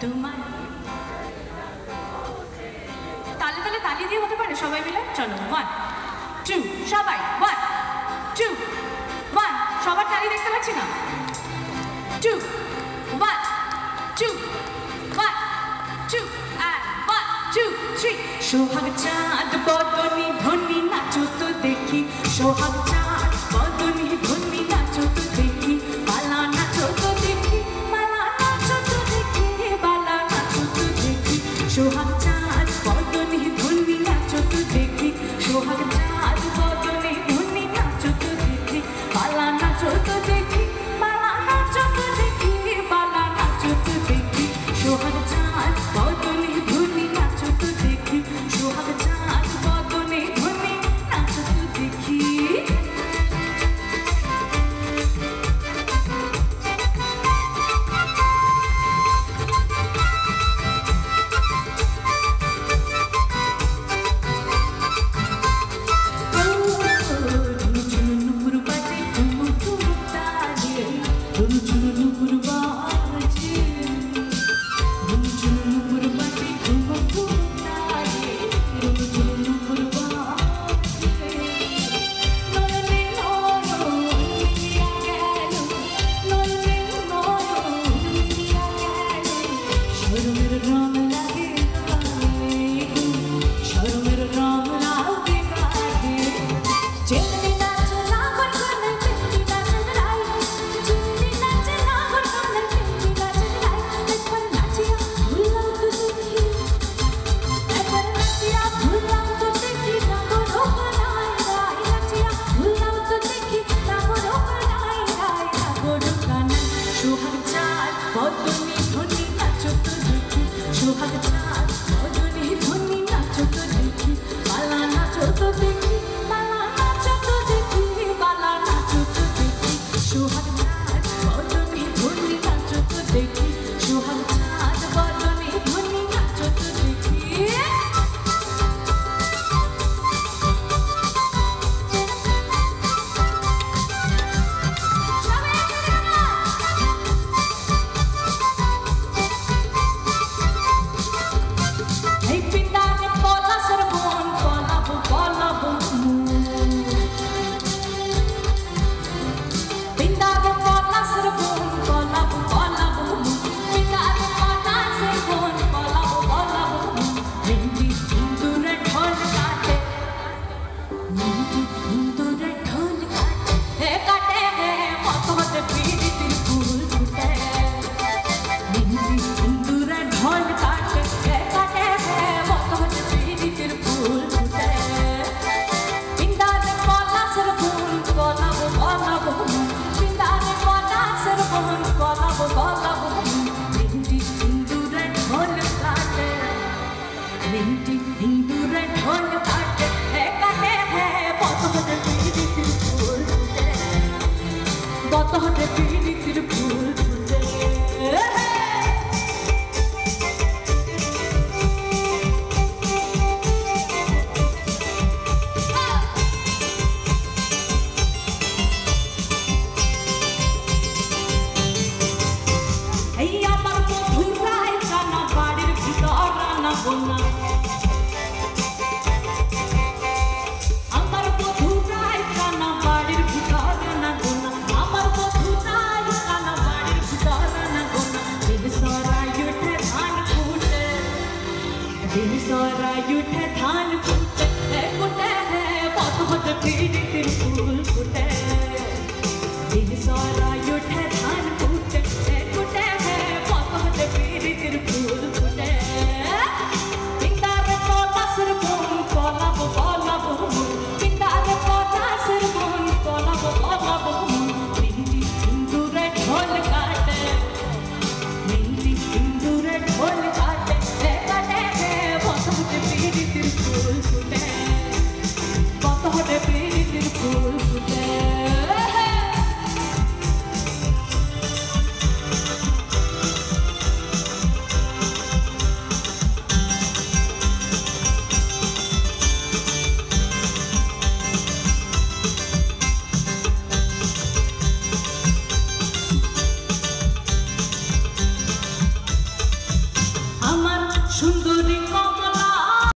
তোমার তালে তালে তালি দিয়ে হতে পারে সবাই মিলে চলো 1 2 সবাই 1 2 1 সবার তালি দেখতে পাচ্ছি না 2 1 2 1 2 and 1 2 3 সোহাগ চাঁদ বদনি ধনি নাচো তো দেখি সোহাগ চাঁদ বদনি ধনি নাচো তো দেখি বালা নাচো তো দেখি বালা নাচো তো দেখি বালা নাচো তো দেখি সোহাগ চাঁদ বদনি ধনি নাচো তো দেখি সোহাগ চাঁদ বদনি ধনি নাচো তো দেখি বালা নাচো তো দেখি বালা নাচো তো দেখি বালা নাচো তো দেখি সোহাগ চাঁদ বদনি ধনি নাচো তো দেখি সোহাগ চাঁদ বদনি ধনি নাচো তো দেখি फूल फुटे दिन सारा युठ धान